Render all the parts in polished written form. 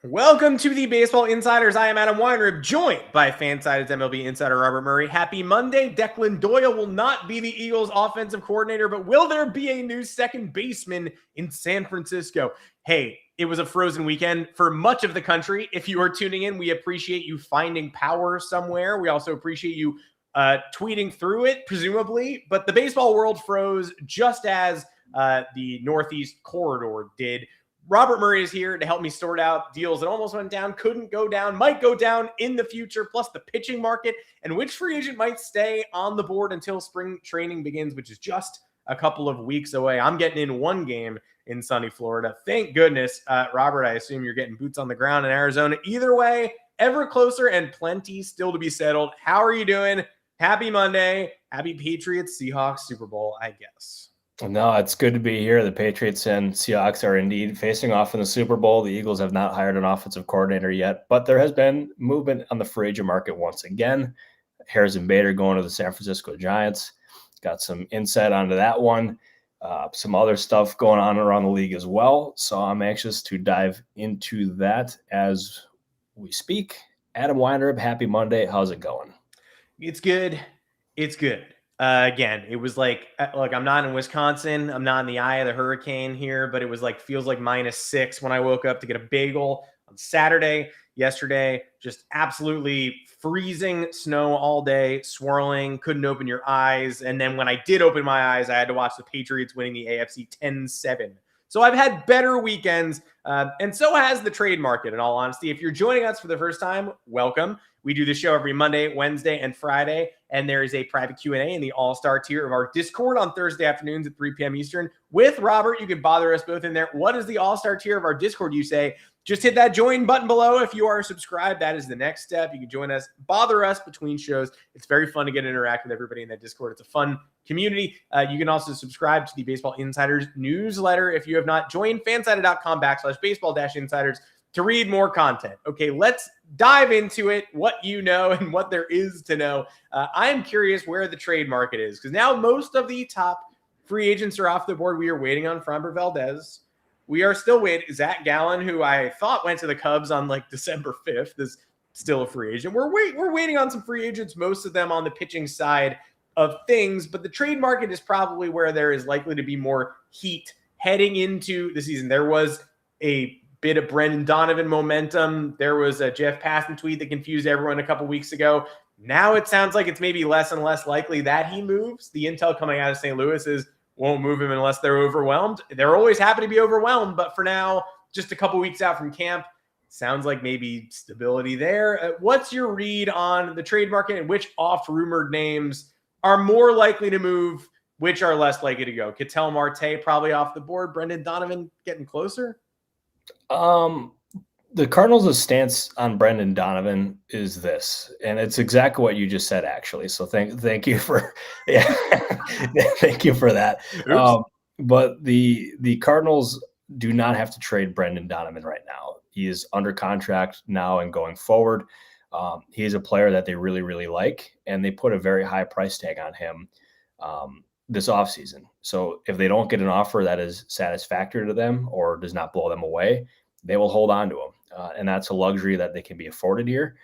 Welcome to the Baseball Insiders. I am Adam Weinrib, joined by FanSided's MLB insider Robert Murray. Happy Monday. Declan Doyle will not be the Eagles' offensive coordinator, but will there be a new second baseman in San Francisco? Hey, it was a frozen weekend for much of the country. If you are tuning in, we appreciate you finding power somewhere. We also appreciate you tweeting through it, presumably. But the baseball world froze just as the Northeast corridor did. Robert Murray is here to help me sort out deals that almost went down, couldn't go down, might go down in the future, plus the pitching market and which free agent might stay on the board until spring training begins, which is just a couple of weeks away. I'm getting in one game in sunny Florida. Thank goodness. Robert, I assume you're getting boots on the ground in Arizona. Either way, ever closer and plenty still to be settled. How are you doing? Happy Monday. Happy Patriots Seahawks Super Bowl, I guess. No, it's good to be here. The Patriots and Seahawks are indeed facing off in the Super Bowl. The Eagles have not hired an offensive coordinator yet, but there has been movement on the free agent market once again. Harrison Bader going to the San Francisco Giants. Got some insight onto that one. Some other stuff going on around the league as well. So I'm anxious to dive into that as we speak. Adam Weinrib, happy Monday. How's it going? It's good. It's good. Again, it was like, look, I'm not in Wisconsin. I'm not in the eye of the hurricane here, but it was like, feels like -6 when I woke up to get a bagel on Saturday. Yesterday, just absolutely freezing snow all day, swirling, couldn't open your eyes. And then when I did open my eyes, I had to watch the Patriots winning the AFC 10-7. So I've had better weekends, and so has the trade market, in all honesty. If you're joining us for the first time, welcome. We do the show every Monday, Wednesday, and Friday, and there is a private Q&A in the all-star tier of our Discord on Thursday afternoons at 3 p.m. Eastern. With Robert, you can bother us both in there. What is the all-star tier of our Discord, you say? Just hit that join button below if you are subscribed. That is the next step. You can join us, bother us between shows. It's very fun to get to interact with everybody in that Discord. It's a fun community. You can also subscribe to the Baseball Insiders newsletter if you have not. Join fansided.com/baseball-insiders to read more content. Okay, let's dive into it, what you know and what there is to know. I am curious where the trade market is, because now most of the top free agents are off the board. We are waiting on Framber Valdez. We are still waiting. Zach Gallen, who I thought went to the Cubs on like December 5th, is still a free agent. We're waiting on some free agents, most of them on the pitching side of things, but the trade market is probably where there is likely to be more heat heading into the season. There was a bit of Brendan Donovan momentum. There was a Jeff Passan tweet that confused everyone a couple weeks ago. Now it sounds like it's maybe less and less likely that he moves. The intel coming out of St. Louis is won't move him unless they're overwhelmed. They're always happy to be overwhelmed, but for now, just a couple weeks out from camp, sounds like maybe stability there. What's your read on the trade market and which off-rumored names are more likely to move, which are less likely to go? Ketel Marte probably off the board. Brendan Donovan getting closer? The Cardinals' stance on Brendan Donovan is this, and it's exactly what you just said, actually. So thank you for thank you for that. But the Cardinals do not have to trade Brendan Donovan right now. He is under contract now and going forward. He is a player that they really, really like, and they put a very high price tag on him this offseason. So if they don't get an offer that is satisfactory to them or does not blow them away, they will hold on to him. And that's a luxury that they can be afforded here.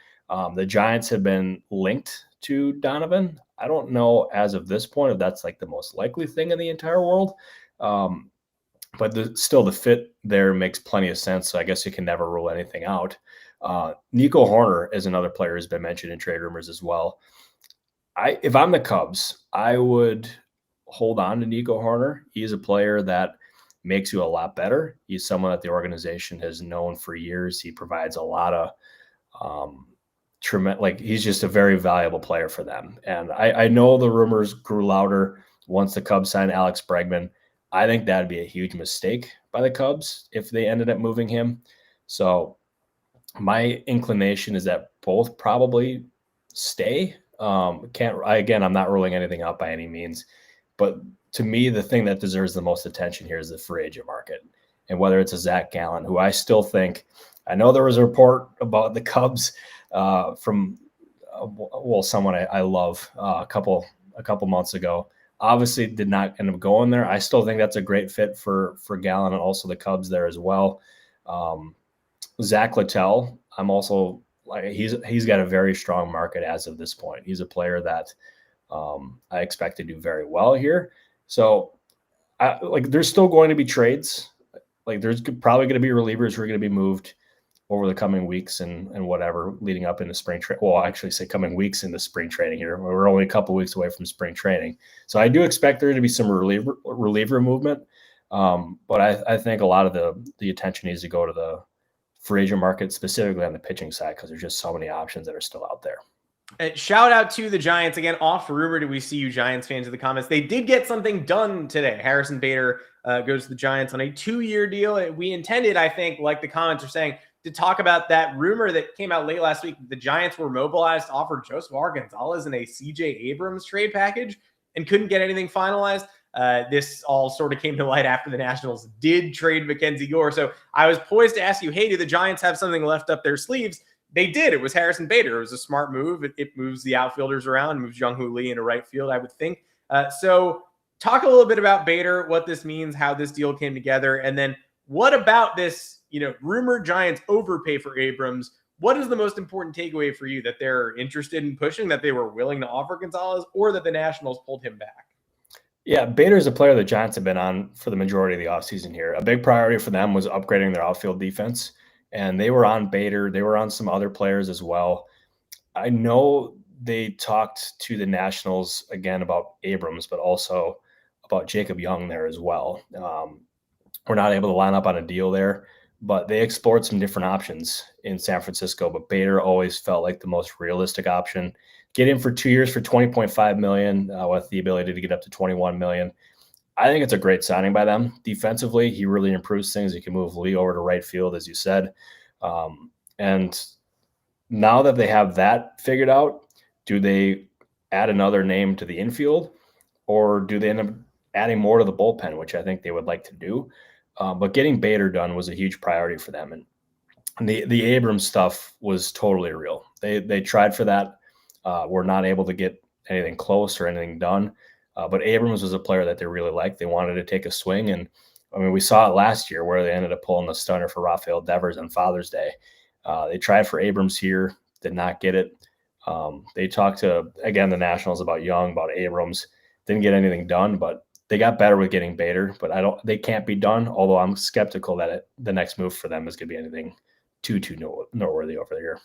The Giants have been linked to Donovan. I don't know as of this point if that's like the most likely thing in the entire world. But still the fit there makes plenty of sense. So I guess you can never rule anything out. Nico Hoerner is another player who's been mentioned in trade rumors as well. If I'm the Cubs, I would hold on to Nico Hoerner. He's a player that makes you a lot better. He's someone that the organization has known for years. He provides a lot of he's just a very valuable player for them. And I know the rumors grew louder once the Cubs signed Alex Bregman. I think that'd be a huge mistake by the Cubs if they ended up moving him. So my inclination is that both probably stay. I'm not ruling anything out by any means, but to me, the thing that deserves the most attention here is the free agent market. And whether it's a Zach Gallen, who I still think, I know there was a report about the Cubs from someone I love a couple months ago. Obviously did not end up going there. I still think that's a great fit for Gallen and also the Cubs there as well. Zach Littell, I'm also like he's got a very strong market as of this point. He's a player that I expect to do very well here. So there's still going to be trades. Like there's probably going to be relievers who are going to be moved over the coming weeks and whatever leading up into spring training. Well, actually say coming weeks into spring training here. We're only a couple weeks away from spring training. So I do expect there to be some reliever movement. But I think a lot of the attention needs to go to the free agent market, specifically on the pitching side, because there's just so many options that are still out there. Shout out to the Giants again. Off rumor, do we see you Giants fans in the comments? They did get something done today. Harrison Bader goes to the Giants on a 2-year deal. We intended, I think, like the comments are saying, to talk about that rumor that came out late last week. The Giants were mobilized to offer Joseph R. Gonzalez in a CJ Abrams trade package and couldn't get anything finalized. This all sort of came to light after the Nationals did trade Mackenzie Gore. So I was poised to ask you, hey, do the Giants have something left up their sleeves? They did. It was Harrison Bader. It was a smart move. It moves the outfielders around, moves Jung-Hoo Lee into right field, I would think. So talk a little bit about Bader, what this means, how this deal came together, and then what about this, rumored Giants overpay for Abrams? What is the most important takeaway for you, that they're interested in pushing, that they were willing to offer Gonzalez, or that the Nationals pulled him back? Yeah, Bader is a player the Giants have been on for the majority of the offseason here. A big priority for them was upgrading their outfield defense. And they were on Bader. They were on some other players as well. I know they talked to the Nationals again about Abrams, but also about Jacob Young there as well. We're not able to line up on a deal there, but they explored some different options in San Francisco. But Bader always felt like the most realistic option. Get him for 2 years for $20.5 million with the ability to get up to $21 million. I think it's a great signing by them. Defensively, he really improves things. He can move Lee over to right field, as you said. And now that they have that figured out, do they add another name to the infield, or do they end up adding more to the bullpen, which I think they would like to do? But getting Bader done was a huge priority for them. And the Abrams stuff was totally real. They tried for that. Were not able to get anything close or anything done. But Abrams was a player that they really liked. They wanted to take a swing. And, I mean, we saw it last year where they ended up pulling the stunner for Rafael Devers on Father's Day. They tried for Abrams here, did not get it. They talked to, again, the Nationals about Young, about Abrams. Didn't get anything done, but they got better with getting Bader. But they can't be done, although I'm skeptical that the next move for them is going to be anything too noteworthy over there.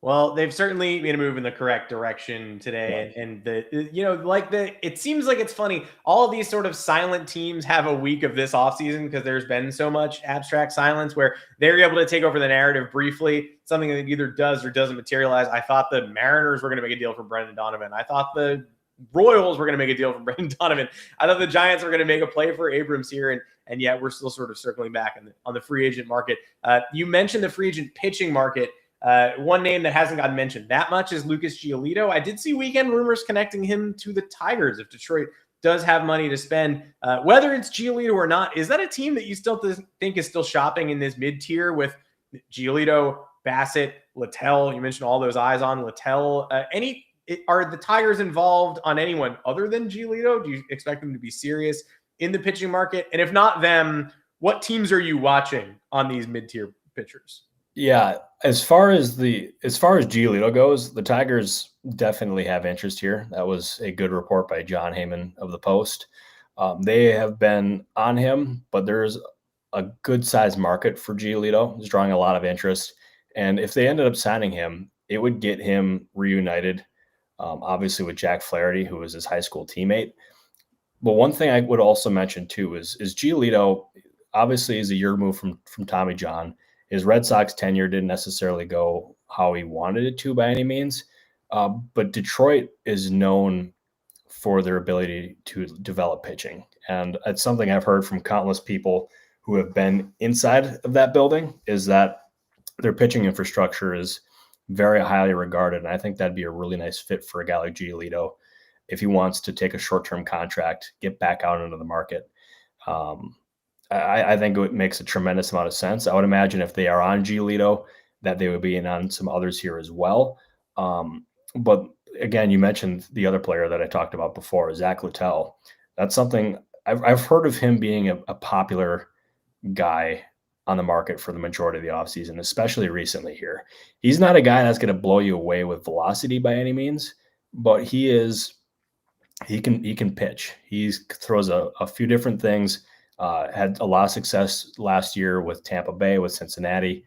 Well, they've certainly made a move in the correct direction today. Yeah. And it seems like it's funny. All of these sort of silent teams have a week of this offseason because there's been so much abstract silence where they're able to take over the narrative briefly, something that either does or doesn't materialize. I thought the Mariners were going to make a deal for Brendan Donovan. I thought the Royals were going to make a deal for Brendan Donovan. I thought the Giants were going to make a play for Abrams here. And yet we're still sort of circling back on the free agent market. You mentioned the free agent pitching market. One name that hasn't gotten mentioned that much is Lucas Giolito. I did see weekend rumors connecting him to the Tigers if Detroit does have money to spend. Whether it's Giolito or not, is that a team that you still think is still shopping in this mid-tier with Giolito, Bassett, Littell? You mentioned all those eyes on Littell. Are the Tigers involved on anyone other than Giolito? Do you expect them to be serious in the pitching market? And if not them, what teams are you watching on these mid-tier pitchers? Yeah, as far as Giolito goes, the Tigers definitely have interest here. That was a good report by John Heyman of the Post. They have been on him, but there's a good-sized market for Giolito. He's drawing a lot of interest. And if they ended up signing him, it would get him reunited, obviously with Jack Flaherty, who was his high school teammate. But one thing I would also mention, too, is Giolito obviously is a year removed from Tommy John. His Red Sox tenure didn't necessarily go how he wanted it to by any means, but Detroit is known for their ability to develop pitching. And it's something I've heard from countless people who have been inside of that building, is that their pitching infrastructure is very highly regarded. And I think that'd be a really nice fit for a guy like Giolito if he wants to take a short-term contract, get back out into the market. I think it makes a tremendous amount of sense. I would imagine if they are on Giolito, that they would be in on some others here as well. But again, you mentioned the other player that I talked about before, Zach Littell. That's something I've heard of him being a popular guy on the market for the majority of the offseason, especially recently here. He's not a guy that's going to blow you away with velocity by any means, but he can pitch. He throws a few different things. Had a lot of success last year with Tampa Bay, with Cincinnati.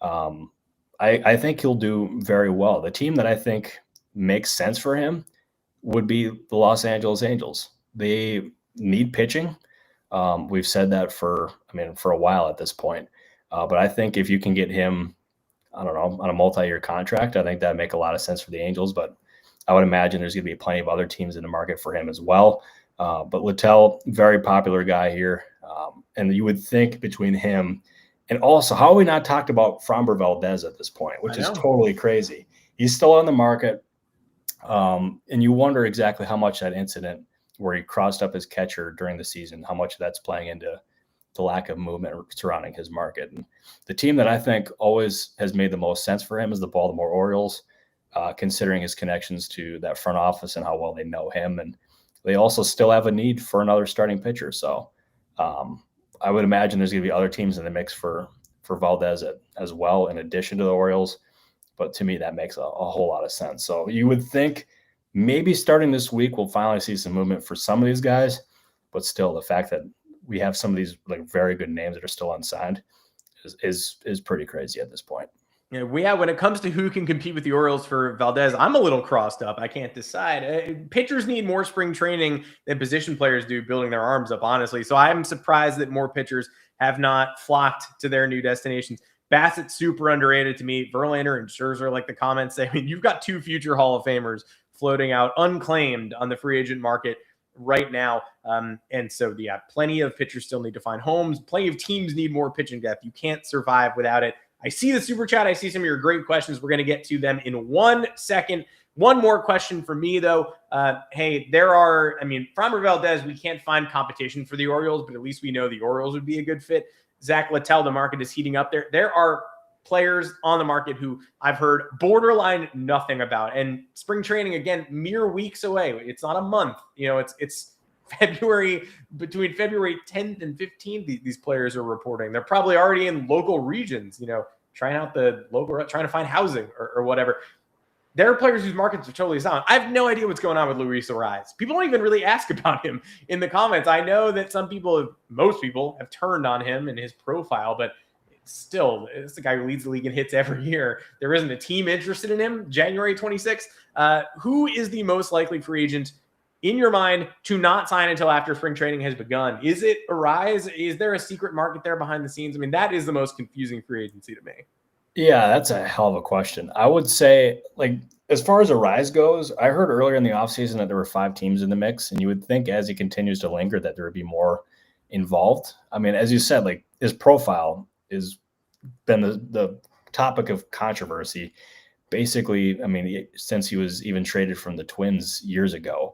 I think he'll do very well. The team that I think makes sense for him would be the Los Angeles Angels. They need pitching. We've said that for a while at this point. But I think if you can get him, I don't know, on a multi-year contract, I think that'd make a lot of sense for the Angels. But I would imagine there's going to be plenty of other teams in the market for him as well. But Littell, very popular guy here. And you would think between him and also, how have we not talked about Framber Valdez at this point, which is totally crazy. He's still on the market. And you wonder exactly how much that incident where he crossed up his catcher during the season, how much that's playing into the lack of movement surrounding his market. And the team that I think always has made the most sense for him is the Baltimore Orioles, considering his connections to that front office and how well they know him. And they also still have a need for another starting pitcher. So I would imagine there's going to be other teams in the mix for Valdez as well, in addition to the Orioles. But to me, that makes a whole lot of sense. So you would think maybe starting this week, we'll finally see some movement for some of these guys. But still, the fact that we have some of these very good names that are still unsigned is pretty crazy at this point. Yeah, when it comes to who can compete with the Orioles for Valdez, I'm a little crossed up. I can't decide. Pitchers need more spring training than position players do, building their arms up, honestly. So I'm surprised that more pitchers have not flocked to their new destinations. Bassett's super underrated to me. Verlander and Scherzer, like the comments say. I mean, you've got two future Hall of Famers floating out unclaimed on the free agent market right now. And so, yeah, plenty of pitchers still need to find homes. Plenty of teams need more pitching depth. You can't survive without it. I see the super chat. I see some of your great questions. We're going to get to them in 1 second. One more question for me, though. Hey, Framber Valdez, we can't find competition for the Orioles, but at least we know the Orioles would be a good fit. Zach Littell, the market is heating up there. There are players on the market who I've heard borderline nothing about. And spring training, again, mere weeks away. It's not a month. It's February, between February 10th and 15th, these players are reporting. They're probably already in local regions, trying out the local, trying to find housing or whatever. There are players whose markets are totally silent. I have no idea what's going on with Luis Suarez. People don't even really ask about him in the comments. I know that most people have turned on him and his profile, but still, it's the guy who leads the league in hits every year. There isn't a team interested in him. January 26th. Who is the most likely free agent in your mind to not sign until after spring training has begun? Is it Arise? Is there a secret market there behind the scenes? I mean, that is the most confusing free agency to me. Yeah, that's a hell of a question. I would say, as far as Arise goes, I heard earlier in the offseason that there were 5 teams in the mix, and you would think as he continues to linger that there would be more involved. I mean, as you said, his profile has been the topic of controversy, basically, since he was even traded from the Twins years ago.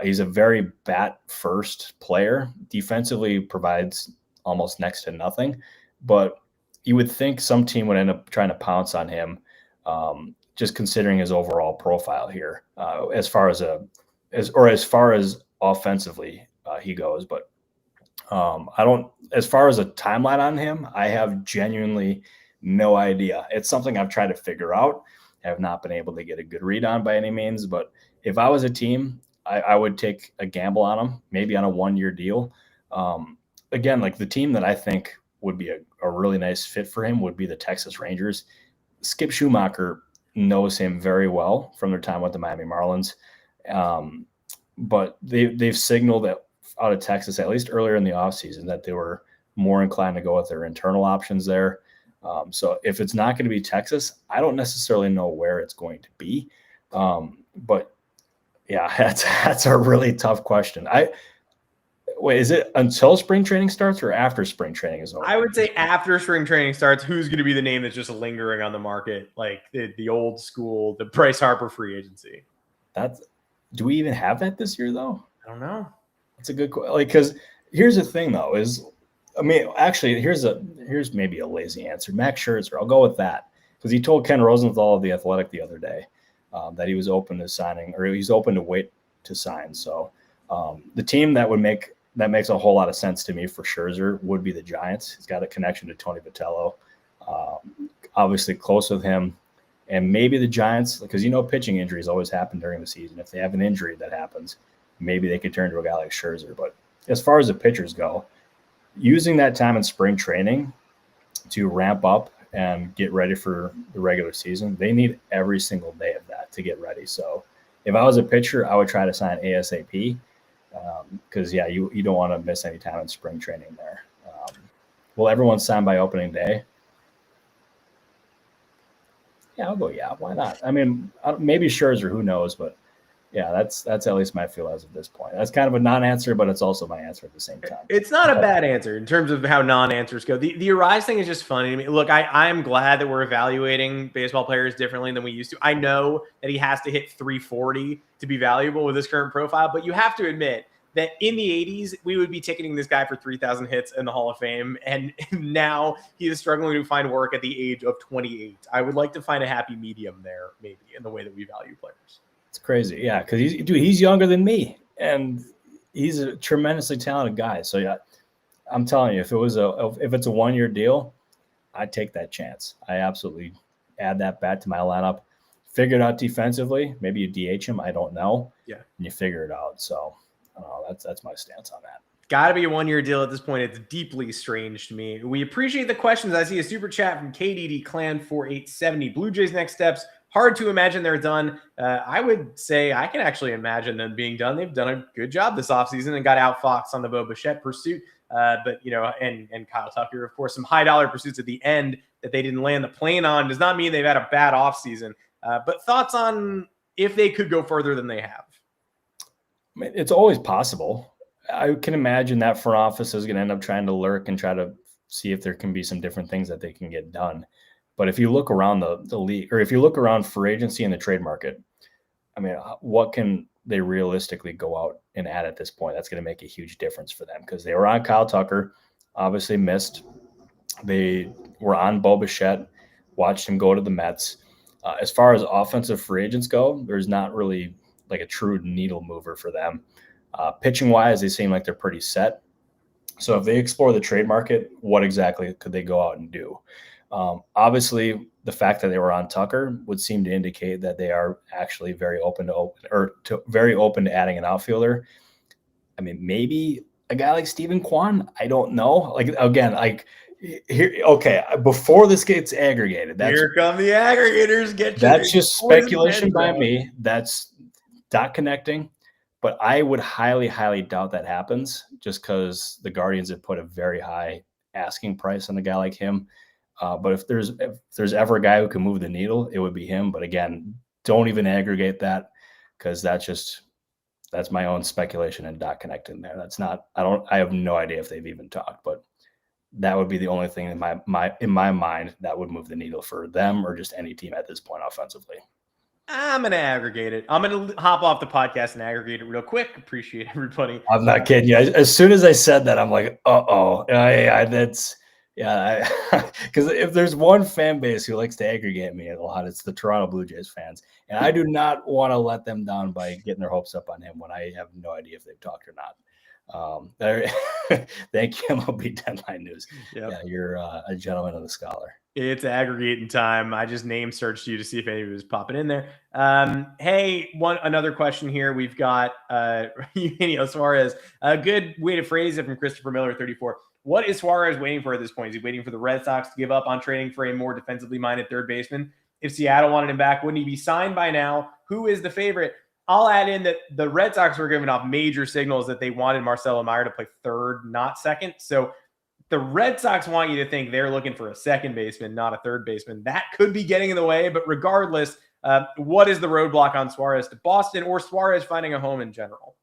He's a very bat-first player. Defensively provides almost next to nothing, but you would think some team would end up trying to pounce on him, just considering his overall profile here, as far as offensively he goes. But as far as a timeline on him, I have genuinely no idea. It's something I've tried to figure out. I have not been able to get a good read on by any means, but if I was a team, I would take a gamble on him, maybe on a 1-year deal. Again, the team that I think would be a really nice fit for him would be the Texas Rangers. Skip Schumacher knows him very well from their time with the Miami Marlins. But they've signaled that out of Texas, at least earlier in the offseason, that they were more inclined to go with their internal options there. So if it's not going to be Texas, I don't necessarily know where it's going to be. But yeah, that's a really tough question. Wait, is it until spring training starts or after spring training is over? I would say after spring training starts, who's going to be the name that's just lingering on the market, like the old school, the Bryce Harper free agency? Do we even have that this year, though? I don't know. That's a good question. Because here's the thing, though, actually, here's maybe a lazy answer. Max Scherzer, I'll go with that, because he told Ken Rosenthal of The Athletic the other day that he was open to signing, or he's open to wait to sign. So the team that would make that makes a whole lot of sense to me for Scherzer would be the Giants. He's got a connection to Tony Vitello, obviously close with him. And maybe the Giants, because pitching injuries always happen during the season. If they have an injury that happens, maybe they could turn to a guy like Scherzer. But as far as the pitchers go, using that time in spring training to ramp up and get ready for the regular season, they need every single day of that to get ready. So if I was a pitcher, I would try to sign ASAP because, you don't want to miss any time in spring training there. Will everyone sign by opening day? Yeah, I'll go. Yeah, why not? I mean, maybe Scherzer, who knows? But yeah, that's at least my feel as of this point. That's kind of a non-answer, but it's also my answer at the same time. It's not a bad answer in terms of how non-answers go. The Arise thing is just funny to me. Look, I'm glad that we're evaluating baseball players differently than we used to. I know that he has to hit 340 to be valuable with his current profile, but you have to admit that in the 80s, we would be ticketing this guy for 3,000 hits in the Hall of Fame, and now he is struggling to find work at the age of 28. I would like to find a happy medium there, maybe, in the way that we value players. It's crazy, yeah, because he's younger than me, and he's a tremendously talented guy. So yeah, I'm telling you, if it's a 1-year deal, I'd take that chance. I absolutely add that bat to my lineup. Figure it out defensively. Maybe you DH him. I don't know. Yeah, and you figure it out. So. That's my stance on that. Got to be a 1-year deal at this point. It's deeply strange to me. We appreciate the questions. I see a super chat from KDD Clan 4870. Blue Jays next steps. Hard to imagine they're done. I would say I can actually imagine them being done. They've done a good job this offseason and got outfoxed on the Bo Bichette pursuit. But and Kyle Tucker, of course, some high dollar pursuits at the end that they didn't land the plane on does not mean they've had a bad offseason. But thoughts on if they could go further than they have? It's always possible. I can imagine that front office is going to end up trying to lurk and try to see if there can be some different things that they can get done. But if you look around the league, or if you look around free agency and the trade market, I mean, what can they realistically go out and add at this point? That's going to make a huge difference for them because they were on Kyle Tucker, obviously missed. They were on Bo Bichette, watched him go to the Mets. As far as offensive free agents go, there's not really like a true needle mover for them. Pitching wise, they seem like they're pretty set. So if they explore the trade market, what exactly could they go out and do? Obviously, the fact that they were on Tucker would seem to indicate that they are actually very open to adding an outfielder. I mean, maybe a guy like Steven Kwan. I don't know. Like again, like here. Okay, before this gets aggregated, here come the aggregators. That's just speculation by me. That's not connecting, but I would highly, highly doubt that happens just because the Guardians have put a very high asking price on a guy like him. But if there's ever a guy who can move the needle, it would be him. But again, don't even aggregate that because that's my own speculation and not connecting there. I have no idea if they've even talked, but that would be the only thing in my mind that would move the needle for them or just any team at this point offensively. I'm going to aggregate it. I'm going to hop off the podcast and aggregate it real quick. Appreciate everybody. I'm not kidding you. As soon as I said that, I'm like, uh-oh. Because if there's one fan base who likes to aggregate me a lot, it's the Toronto Blue Jays fans. And I do not want to let them down by getting their hopes up on him when I have no idea if they've talked or not. Thank you, MLB Deadline News. Yep. Yeah, you're a gentleman and a scholar. It's aggregating time. I just name searched you to see if anybody was popping in there. Hey, another question here. We've got Suarez. A good way to phrase it from Christopher Miller, 34. What is Suarez waiting for at this point? Is he waiting for the Red Sox to give up on trading for a more defensively minded third baseman? If Seattle wanted him back, wouldn't he be signed by now? Who is the favorite? I'll add in that the Red Sox were giving off major signals that they wanted Marcelo Meyer to play third, not second. So the Red Sox want you to think they're looking for a second baseman, not a third baseman. That could be getting in the way, but regardless, what is the roadblock on Suarez to Boston or Suarez finding a home in general?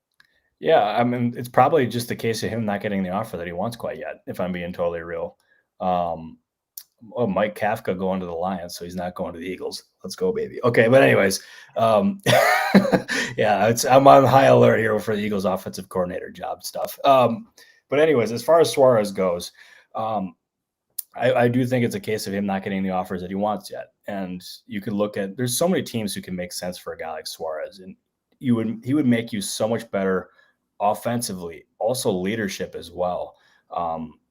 Yeah, I mean, it's probably just a case of him not getting the offer that he wants quite yet, if I'm being totally real. Mike Kafka going to the Lions, so he's not going to the Eagles. Let's go, baby. Okay, but anyways, yeah, I'm on high alert here for the Eagles offensive coordinator job stuff. But anyways, as far as Suarez goes, I do think it's a case of him not getting the offers that he wants yet. And you could look at, there's so many teams who can make sense for a guy like Suarez, and he would make you so much better offensively, also leadership as well.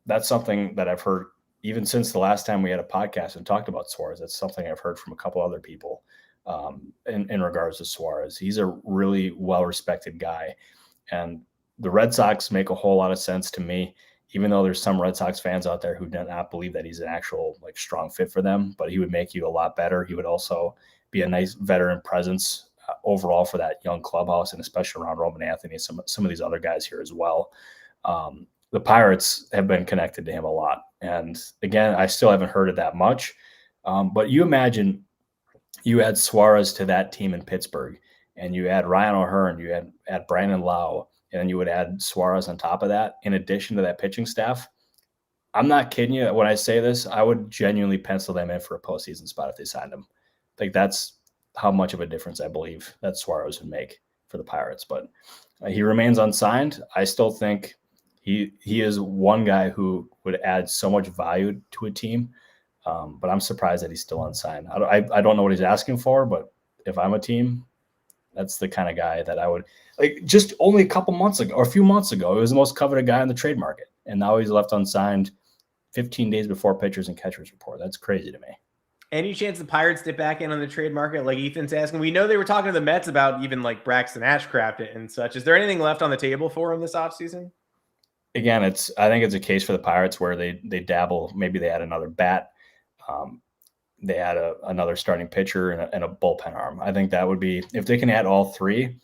That's something that I've heard even since the last time we had a podcast and talked about Suarez. That's something I've heard from a couple other people in regards to Suarez. He's a really well-respected guy. And the Red Sox make a whole lot of sense to me, even though there's some Red Sox fans out there who do not believe that he's an actual like strong fit for them, but he would make you a lot better. He would also be a nice veteran presence overall for that young clubhouse, and especially around Roman Anthony, some of these other guys here as well. The Pirates have been connected to him a lot. And again, I still haven't heard it that much. But you imagine you add Suarez to that team in Pittsburgh, and you add Ryan O'Hearn, you add Brandon Lau, and then you would add Suarez on top of that, in addition to that pitching staff. I'm not kidding you when I say this. I would genuinely pencil them in for a postseason spot if they signed him. Like, that's how much of a difference I believe that Suarez would make for the Pirates. But he remains unsigned. I still think he is one guy who would add so much value to a team. But I'm surprised that he's still unsigned. I don't know what he's asking for, but if I'm a team, that's the kind of guy that I would like. Just only a couple months ago or a few months ago, he was the most coveted guy on the trade market. And now he's left unsigned 15 days before pitchers and catchers report. That's crazy to me. Any chance the Pirates dip back in on the trade market, like Ethan's asking? We know they were talking to the Mets about even like Braxton Ashcraft and such. Is there anything left on the table for him this offseason? Again, I think it's a case for the Pirates where they dabble. Maybe they add another bat. They add another starting pitcher and a bullpen arm. I think that would be, if they can add all three,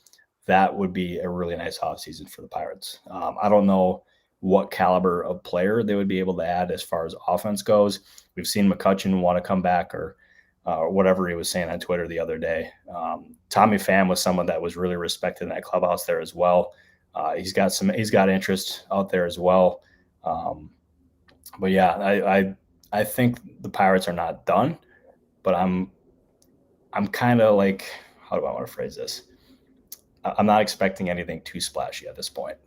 that would be a really nice offseason for the Pirates. I don't know what caliber of player they would be able to add as far as offense goes. We've seen McCutchen want to come back or whatever he was saying on Twitter the other day. Tommy Pham was someone that was really respected in that clubhouse there as well. He's got interest out there as well. But yeah, I think the Pirates are not done, but I'm kind of like, how do I want to phrase this? I'm not expecting anything too splashy at this point.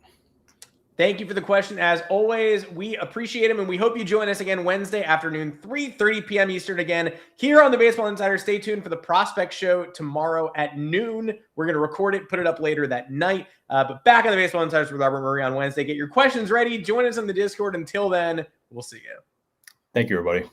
Thank you for the question. As always, we appreciate them, and we hope you join us again Wednesday afternoon, 3:30 p.m. Eastern again here on the Baseball Insider. Stay tuned for the Prospect Show tomorrow at noon. We're going to record it, put it up later that night. But back on the Baseball Insiders with Robert Murray on Wednesday. Get your questions ready. Join us on the Discord. Until then, we'll see you. Thank you, everybody.